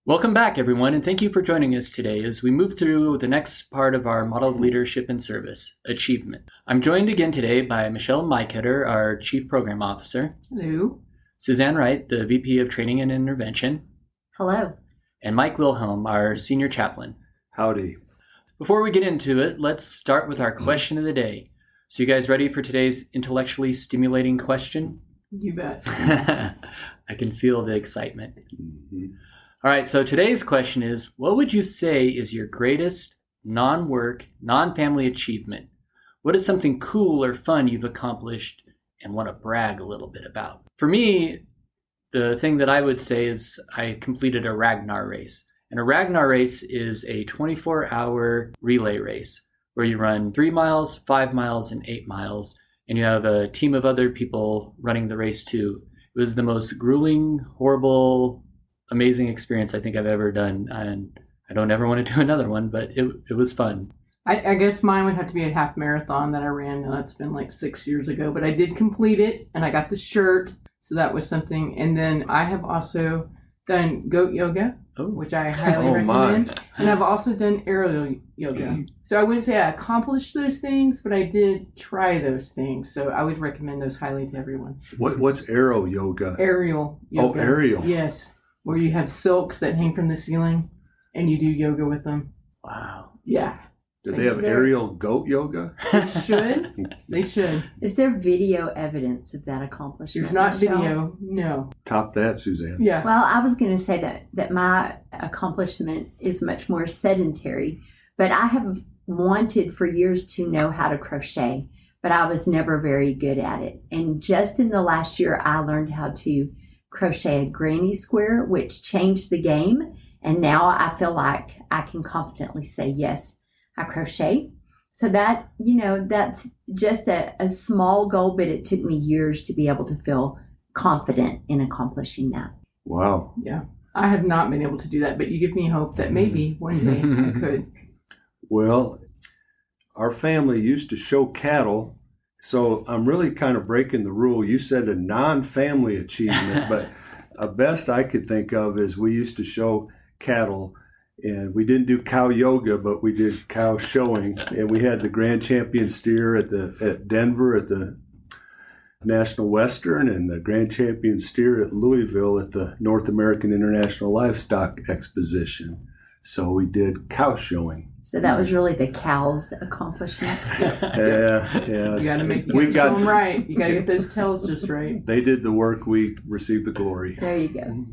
Welcome back, everyone, and thank you for joining us today as we move through the next part of our model of leadership and service, achievement. I'm joined again today by Michelle Myketter, our Chief Program Officer. Hello. Suzanne Wright, the VP of Training and Intervention. Hello. And Mike Wilhelm, our Senior Chaplain. Howdy. Before we get into it, let's start with our question of the day. So you guys ready for today's intellectually stimulating question? You bet. I can feel the excitement. Mm-hmm. All right, so today's question is, what would you say is your greatest non-work, non-family achievement? What is something cool or fun you've accomplished and want to brag a little bit about? For me, the thing that I would say is I completed a Ragnar race. And a Ragnar race is a 24-hour relay race where you run 3 miles, 5 miles, and 8 miles. And you have a team of other people running the race too. It was the most grueling, horrible, amazing experience I think I've ever done, and I don't ever want to do another one, but it was fun. I guess mine would have to be a half marathon that I ran. That's been like 6 years ago, but I did complete it, and I got the shirt, so that was something. And then I have also done goat yoga, which I highly recommend, and I've also done aerial yoga. So I wouldn't say I accomplished those things, but I did try those things. So I would recommend those highly to everyone. What's aero yoga? Aerial yoga. Oh, aerial. Yes. Where you have silks that hang from the ceiling and you do yoga with them. Wow. Yeah. Do they have aerial goat yoga? They should. They should. Is there video evidence of that accomplishment? There's not Michelle? video. No. Top that, Suzanne. Yeah. Well, I was going to say that my accomplishment is much more sedentary, but I have wanted for years to know how to crochet, but I was never very good at it. And just in the last year, I learned how to crochet a granny square, which changed the game. And now I feel like I can confidently say, yes, I crochet. So that, that's just a small goal, but it took me years to be able to feel confident in accomplishing that. Wow. Yeah. I have not been able to do that, but you give me hope that maybe one day I could. Well, our family used to show cattle, so I'm really kind of breaking the rule. You said a non-family achievement, but a best I could think of is we used to show cattle, and we didn't do cow yoga, but we did cow showing, and we had the grand champion steer at Denver at the National Western and the grand champion steer at Louisville at the North American International Livestock Exposition. So we did cow showing. So that was really the cow's accomplishment. Yeah. You got to show them right. You got to get those tails just right. They did the work. We received the glory. There you go.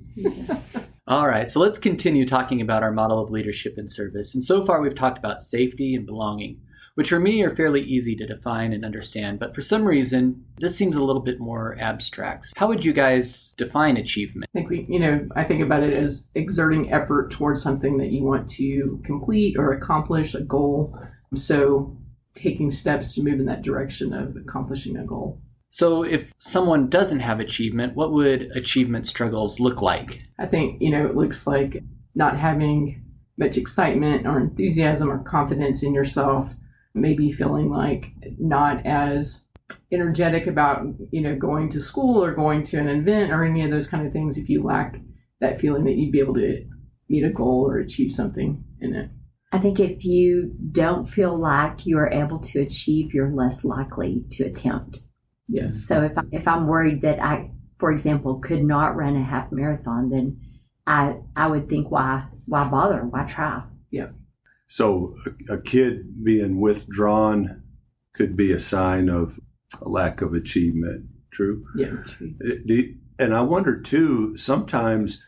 All right, so let's continue talking about our model of leadership and service. And so far we've talked about safety and belonging, which for me are fairly easy to define and understand. But for some reason, this seems a little bit more abstract. How would you guys define achievement? I think I think about it as exerting effort towards something that you want to complete or accomplish, a goal. So taking steps to move in that direction of accomplishing a goal. So if someone doesn't have achievement, what would achievement struggles look like? I think, it looks like not having much excitement or enthusiasm or confidence in yourself, maybe feeling like not as energetic about, going to school or going to an event or any of those kind of things if you lack that feeling that you'd be able to meet a goal or achieve something in it. I think if you don't feel like you are able to achieve, you're less likely to attempt. Yes. So if I'm worried that I, for example, could not run a half marathon, then I would think, why bother? Why try? Yeah. So a kid being withdrawn could be a sign of a lack of achievement. True? Yeah. And I wonder too, sometimes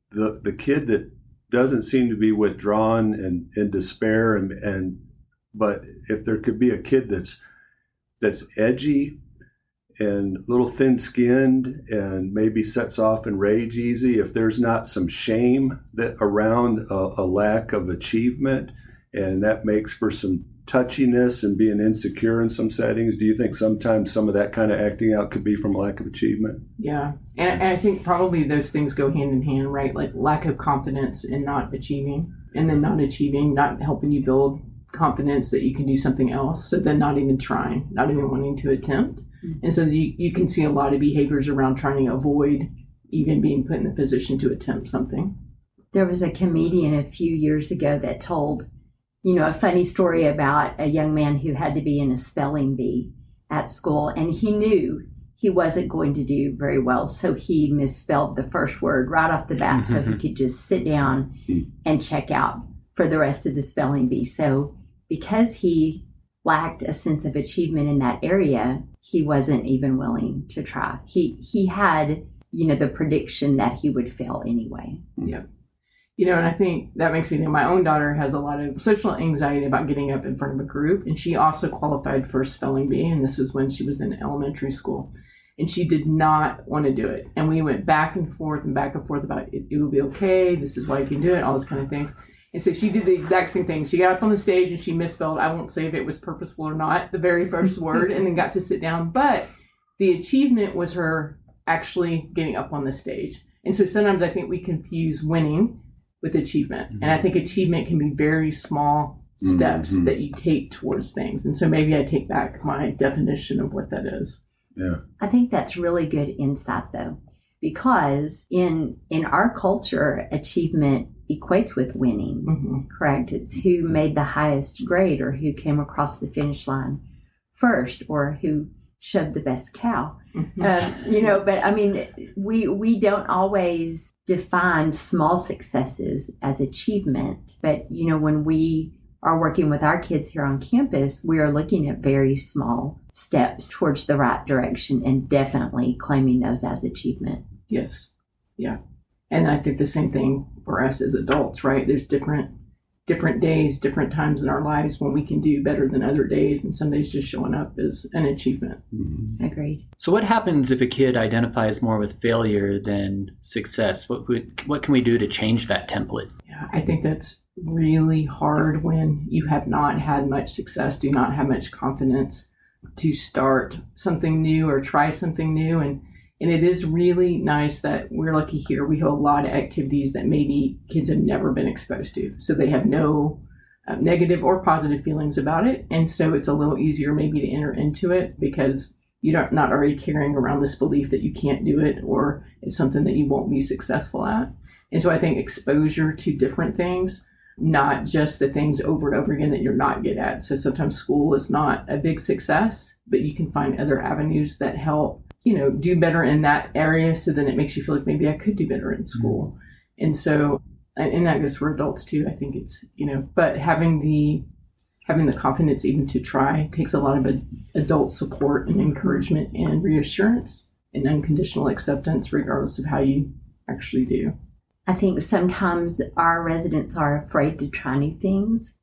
the kid that doesn't seem to be withdrawn and in despair but if there could be a kid that's edgy and a little thin-skinned and maybe sets off in rage easy, if there's not some shame that around a lack of achievement, and that makes for some touchiness and being insecure in some settings, do you think sometimes some of that kind of acting out could be from lack of achievement? Yeah. And I think probably those things go hand in hand, right? Like lack of confidence in not achieving, and then not achieving, not helping you build confidence that you can do something else. So then not even trying, not even wanting to attempt. And so you can see a lot of behaviors around trying to avoid even being put in the position to attempt something. There was a comedian a few years ago that told, a funny story about a young man who had to be in a spelling bee at school, and he knew he wasn't going to do very well, so he misspelled the first word right off the bat so he could just sit down and check out for the rest of the spelling bee. So because he lacked a sense of achievement in that area, he wasn't even willing to try. He had, the prediction that he would fail anyway. Yeah. And I think that makes me think my own daughter has a lot of social anxiety about getting up in front of a group. And she also qualified for a spelling bee. And this was when she was in elementary school. And she did not want to do it. And we went back and forth about it will be okay. This is why you can do it, all those kind of things. And so she did the exact same thing. She got up on the stage and she misspelled, I won't say if it was purposeful or not, the very first word, and then got to sit down. But the achievement was her actually getting up on the stage. And so sometimes I think we confuse winning with achievement. And I think achievement can be very small steps that you take towards things. And so maybe I take back my definition of what that is. Yeah. I think that's really good insight, though, because in our culture, achievement equates with winning, correct? It's who made the highest grade or who came across the finish line first or who shoved the best cow. But I mean, we don't always define small successes as achievement. But, when we are working with our kids here on campus, we are looking at very small steps towards the right direction and definitely claiming those as achievement. Yes. Yeah. And I think the same thing for us as adults, right? There's different days, different times in our lives when we can do better than other days. And some days just showing up is an achievement. Agreed. So what happens if a kid identifies more with failure than success? What can we do to change that template? Yeah, I think that's really hard when you have not had much success, do not have much confidence to start something new or try something new. And it is really nice that we're lucky here. We have a lot of activities that maybe kids have never been exposed to. So they have no negative or positive feelings about it. And so it's a little easier maybe to enter into it because you're not already carrying around this belief that you can't do it or it's something that you won't be successful at. And so I think exposure to different things, not just the things over and over again that you're not good at. So sometimes school is not a big success, but you can find other avenues that help do better in that area. So then it makes you feel like maybe I could do better in school. And so, and that goes for adults too. I think it's, but having the confidence even to try takes a lot of adult support and encouragement and reassurance and unconditional acceptance, regardless of how you actually do. I think sometimes our residents are afraid to try new things.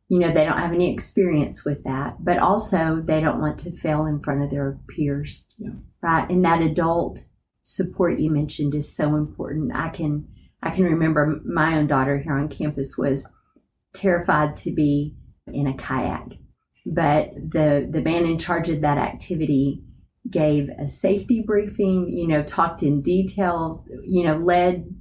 They don't have any experience with that, but also they don't want to fail in front of their peers. Yeah. Right. And that adult support you mentioned is so important. I can remember my own daughter here on campus was terrified to be in a kayak, but the man in charge of that activity gave a safety briefing, talked in detail, led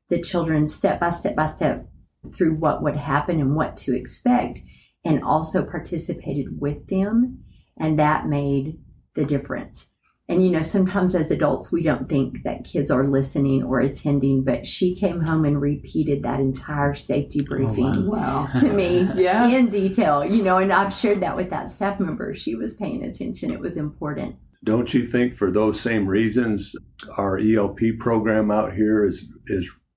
the children step by step through what would happen and what to expect, and also participated with them. And that made the difference. And, sometimes as adults, we don't think that kids are listening or attending, but she came home and repeated that entire safety briefing to me in detail, and I've shared that with that staff member. She was paying attention. It was important. Don't you think for those same reasons, our ELP program out here is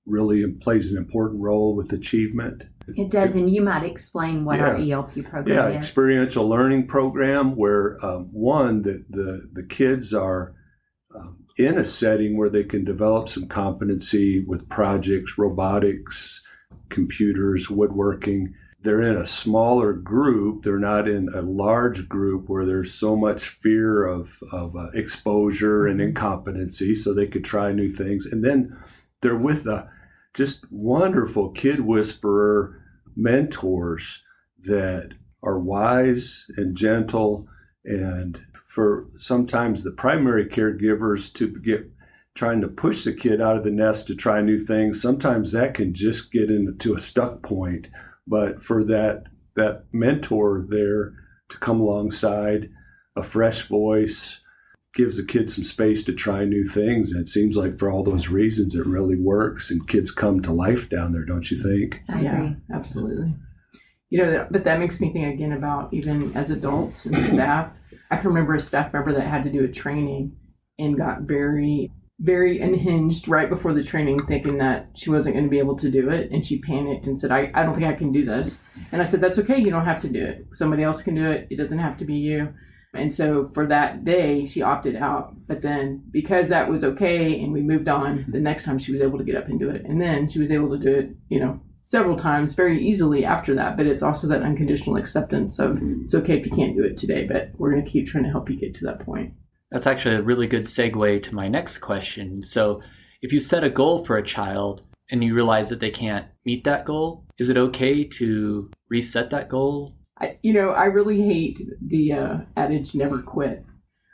really plays an important role with achievement? It does, and you might explain what our ELP program is. Yeah, experiential learning program where the kids are in a setting where they can develop some competency with projects, robotics, computers, woodworking. They're in a smaller group. They're not in a large group where there's so much fear of exposure and incompetency, so they could try new things. And then they're with just wonderful kid whisperer mentors that are wise and gentle, and for sometimes the primary caregivers trying to push the kid out of the nest to try new things. Sometimes that can just get into a stuck point, but for that mentor there to come alongside, a fresh voice, gives the kids some space to try new things. And it seems like for all those reasons, it really works, and kids come to life down there, don't you think? I agree. Absolutely. But that makes me think again about even as adults and staff. I can remember a staff member that had to do a training and got very, very unhinged right before the training, thinking that she wasn't going to be able to do it. And she panicked and said, I don't think I can do this. And I said, that's okay. You don't have to do it. Somebody else can do it. It doesn't have to be you. And so for that day, she opted out. But then because that was okay and we moved on, the next time she was able to get up and do it. And then she was able to do it, several times very easily after that. But it's also that unconditional acceptance of it's okay if you can't do it today, but we're going to keep trying to help you get to that point. That's actually a really good segue to my next question. So if you set a goal for a child and you realize that they can't meet that goal, is it okay to reset that goal? I really hate the adage never quit.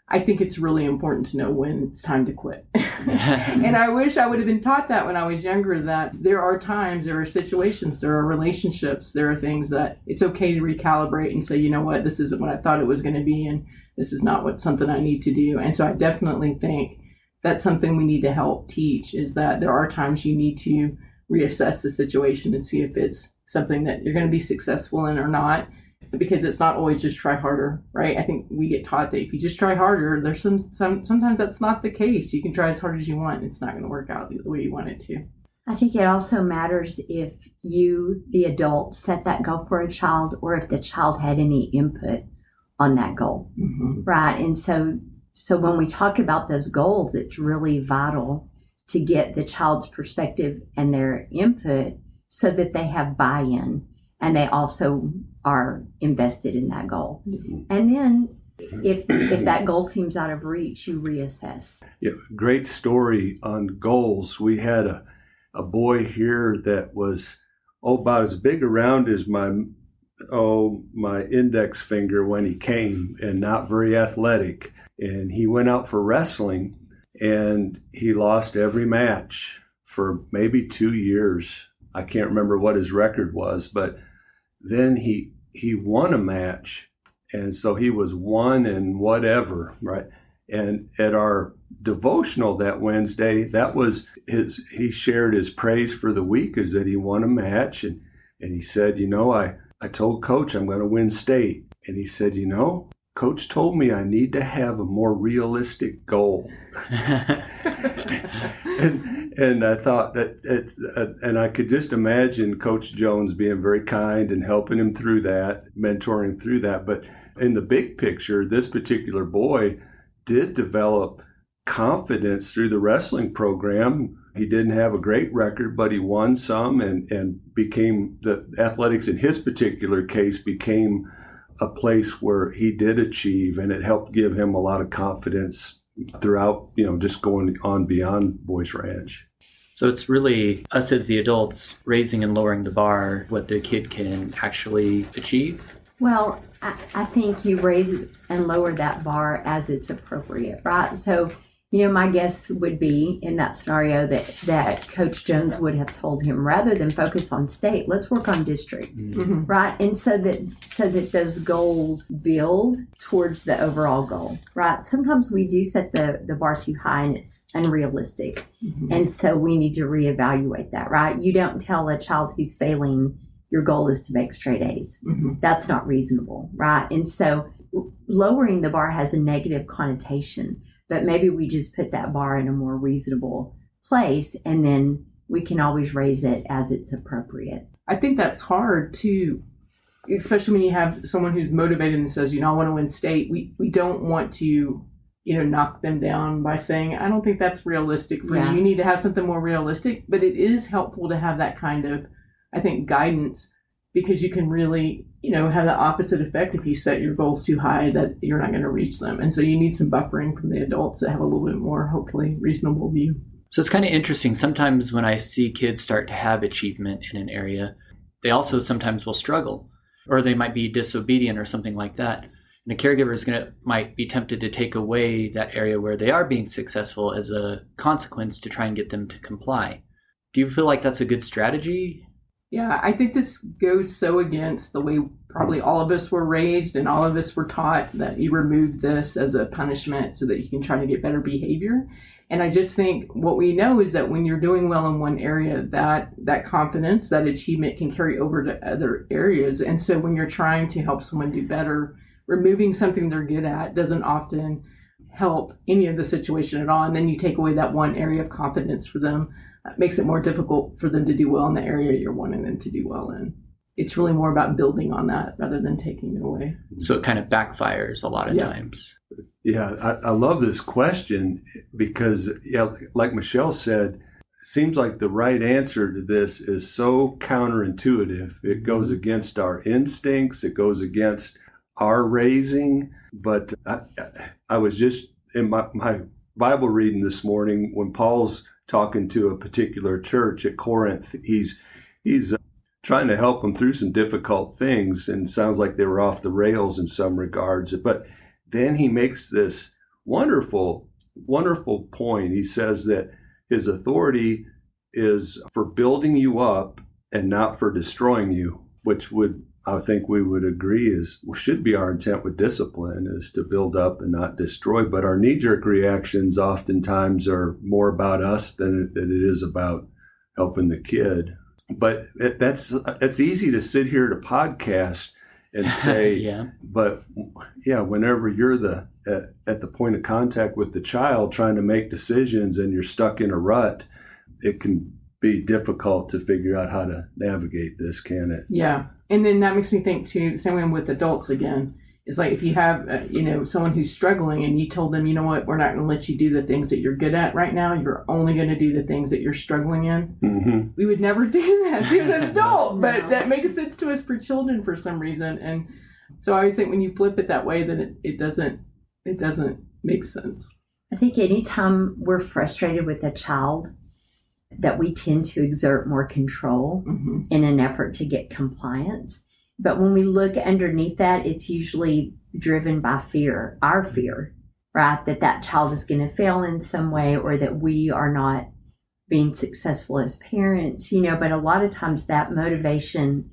I think it's really important to know when it's time to quit. And I wish I would have been taught that when I was younger, that there are times, there are situations, there are relationships, there are things that it's okay to recalibrate and say, you know what, this isn't what I thought it was going to be, and this is not something I need to do. And so I definitely think that's something we need to help teach, is that there are times you need to reassess the situation and see if it's something that you're going to be successful in or not. Because it's not always just try harder, right? I think we get taught that if you just try harder, there's sometimes that's not the case. You can try as hard as you want. It's not going to work out the way you want it to. I think it also matters if you, the adult, set that goal for a child, or if the child had any input on that goal, right? And so when we talk about those goals, it's really vital to get the child's perspective and their input so that they have buy-in and they also are invested in that goal. And then if that goal seems out of reach, you reassess. Yeah, great story on goals. We had a boy here that was about as big around as my index finger when he came, and not very athletic. And he went out for wrestling, and he lost every match for maybe 2 years. I can't remember what his record was, but then he won a match, and so he was 1 and whatever, right? And at our devotional that Wednesday, that was he shared his praise for the week, is that he won a match, and he said, I told Coach I'm going to win state, and he said, Coach told me I need to have a more realistic goal. And I thought that and I could just imagine Coach Jones being very kind and helping him through that, mentoring him through that. But in the big picture, this particular boy did develop confidence through the wrestling program. He didn't have a great record, but he won some and became, the athletics in his particular case became a place where he did achieve, and it helped give him a lot of confidence throughout, just going on beyond Boys Ranch. So it's really us as the adults raising and lowering the bar, what the kid can actually achieve? Well, I think you raise and lower that bar as it's appropriate, right? So, my guess would be in that scenario that Coach Jones would have told him, rather than focus on state, let's work on district, right? And so that those goals build towards the overall goal, right? Sometimes we do set the bar too high and it's unrealistic. And so we need to reevaluate that, right? You don't tell a child who's failing, your goal is to make straight A's. That's not reasonable, right? And so lowering the bar has a negative connotation. But maybe we just put that bar in a more reasonable place, and then we can always raise it as it's appropriate. I think that's hard too, especially when you have someone who's motivated and says, I want to win state. We don't want to, knock them down by saying, I don't think that's realistic for you. You need to have something more realistic. But it is helpful to have that kind of, I think, guidance, because you can really, have the opposite effect if you set your goals too high, that you're not going to reach them. And so you need some buffering from the adults that have a little bit more, hopefully, reasonable view. So it's kind of interesting. Sometimes when I see kids start to have achievement in an area, they also sometimes will struggle, or they might be disobedient or something like that. And the caregiver might be tempted to take away that area where they are being successful as a consequence to try and get them to comply. Do you feel like that's a good strategy? Yeah, I think this goes so against the way probably all of us were raised and all of us were taught that you remove this as a punishment so that you can try to get better behavior. And I just think what we know is that when you're doing well in one area, that confidence, that achievement can carry over to other areas. And so when you're trying to help someone do better, removing something they're good at doesn't often help any of the situation at all. And then you take away that one area of competence for them. It makes it more difficult for them to do well in the area you're wanting them to do well in. It's really more about building on that rather than taking it away. So it kind of backfires a lot of times. Yeah, I love this question because, like Michelle said, it seems like the right answer to this is so counterintuitive. It goes against our instincts. It goes against our raising. But I was just in my Bible reading this morning when Paul's talking to a particular church at Corinth. He's trying to help them through some difficult things, and it sounds like they were off the rails in some regards. But then he makes this wonderful, wonderful point. He says that his authority is for building you up and not for destroying you, which I think we would agree should be our intent with discipline, is to build up and not destroy. But our knee-jerk reactions oftentimes are more about us than it is about helping the kid. But it's easy to sit here to podcast and say, but whenever you're at the point of contact with the child trying to make decisions and you're stuck in a rut, it can be difficult to figure out how to navigate this, can it? Yeah. And then that makes me think too, the same way with adults again, is like if you have, someone who's struggling and you told them, you know what, we're not going to let you do the things that you're good at right now. You're only going to do the things that you're struggling in. Mm-hmm. We would never do that to an adult, but that makes sense to us for children for some reason. And so I always think when you flip it that way, then it doesn't make sense. I think anytime we're frustrated with a child, that we tend to exert more control in an effort to get compliance. But when we look underneath that, it's usually driven by fear, our fear, right? That child is going to fail in some way, or that we are not being successful as parents, but a lot of times that motivation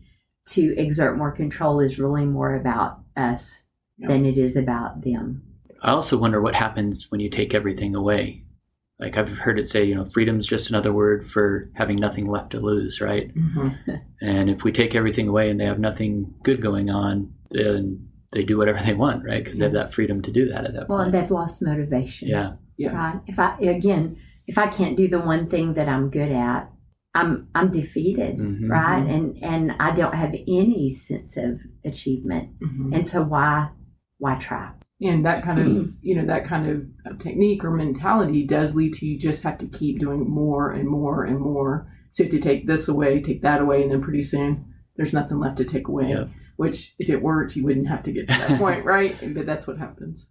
to exert more control is really more about us than it is about them. I also wonder what happens when you take everything away. Like I've heard it say, freedom's just another word for having nothing left to lose, right? Mm-hmm. And if we take everything away and they have nothing good going on, then they do whatever they want, right? Because they have that freedom to do that at that point. Well, and they've lost motivation. Yeah. Right? If I can't do the one thing that I'm good at, I'm defeated, right? And I don't have any sense of achievement. Mm-hmm. And so why try? And that kind of, that kind of technique or mentality does lead to you just have to keep doing more and more and more. So you have to take this away, take that away, and then pretty soon there's nothing left to take away. Yep. Which, if it worked, you wouldn't have to get to that point, right? But that's what happens.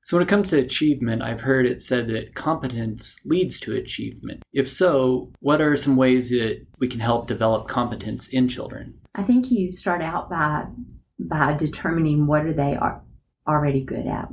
So when it comes to achievement, I've heard it said that competence leads to achievement. If so, what are some ways that we can help develop competence in children? I think you start out by determining what are they already good at.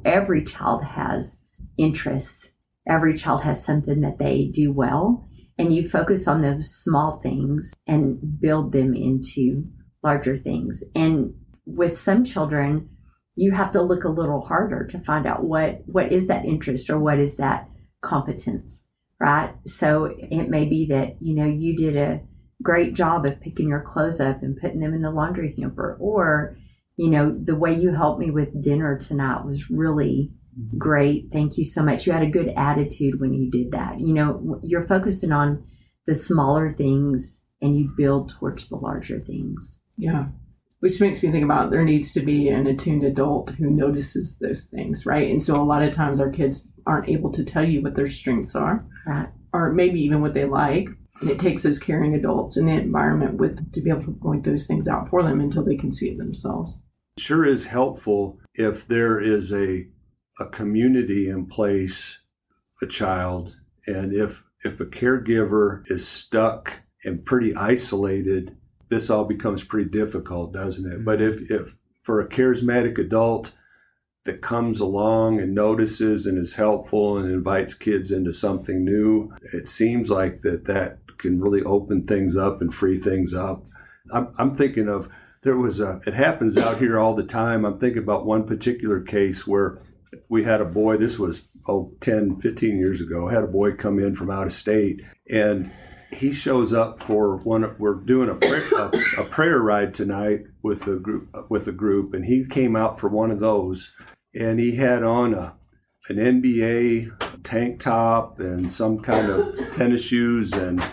Every child has interests. Every child has something that they do well. And you focus on those small things and build them into larger things. And with some children, you have to look a little harder to find out what is that interest or what is that competence, right? So it may be that, you did a great job of picking your clothes up and putting them in the laundry hamper, or the way you helped me with dinner tonight was really great. Thank you so much. You had a good attitude when you did that. You're focusing on the smaller things and you build towards the larger things. Yeah. Which makes me think about there needs to be an attuned adult who notices those things, right? And so a lot of times our kids aren't able to tell you what their strengths are, right? Or maybe even what they like. And it takes those caring adults in the environment to be able to point those things out for them until they can see it themselves. It sure is helpful if there is a community in place, a child, and if a caregiver is stuck and pretty isolated, this all becomes pretty difficult, doesn't it? But if for a charismatic adult that comes along and notices and is helpful and invites kids into something new, it seems like that can really open things up and free things up. I'm thinking of It happens out here all the time. I'm thinking about one particular case where we had a boy, this was 10, 15 years ago, had a boy come in from out of state, and he shows up for we're doing a prayer ride tonight with a group, and he came out for one of those, and he had on an NBA tank top and some kind of tennis shoes, and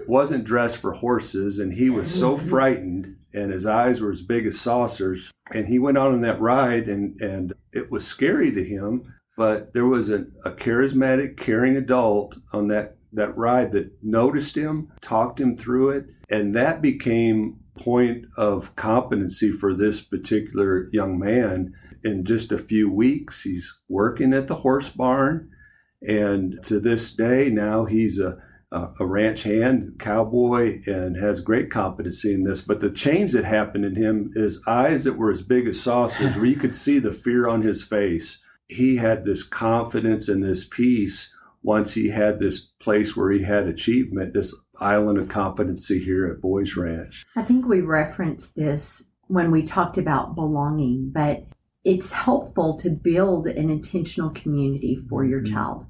wasn't dressed for horses, and he was so frightened, and his eyes were as big as saucers, and he went on that ride, and it was scary to him, but there was a charismatic, caring adult on that ride that noticed him, talked him through it, and that became point of competency for this particular young man. In just a few weeks, he's working at the horse barn, and to this day now he's a ranch hand, cowboy, and has great competency in this. But the change that happened in him is eyes that were as big as saucers, where you could see the fear on his face. He had this confidence and this peace once he had this place where he had achievement, this island of competency here at Boys Ranch. I think we referenced this when we talked about belonging, but it's helpful to build an intentional community for your child.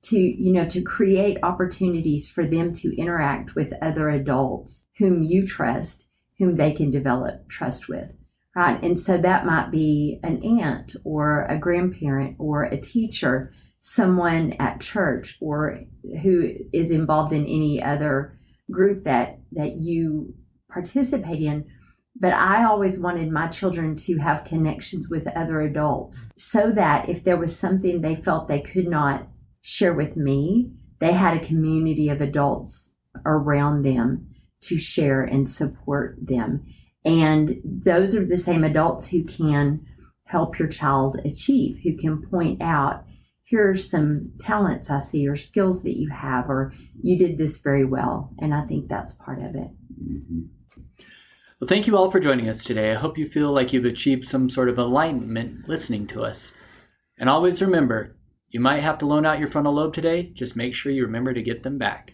To create opportunities for them to interact with other adults whom you trust, whom they can develop trust with, right? And so that might be an aunt or a grandparent or a teacher, someone at church, or who is involved in any other group that you participate in. But I always wanted my children to have connections with other adults so that if there was something they felt they could not share with me, they had a community of adults around them to share and support them. And those are the same adults who can help your child achieve, who can point out, here are some talents I see or skills that you have, or you did this very well. And I think that's part of it. Mm-hmm. Well, thank you all for joining us today. I hope you feel like you've achieved some sort of enlightenment listening to us. And always remember, you might have to loan out your frontal lobe today. Just make sure you remember to get them back.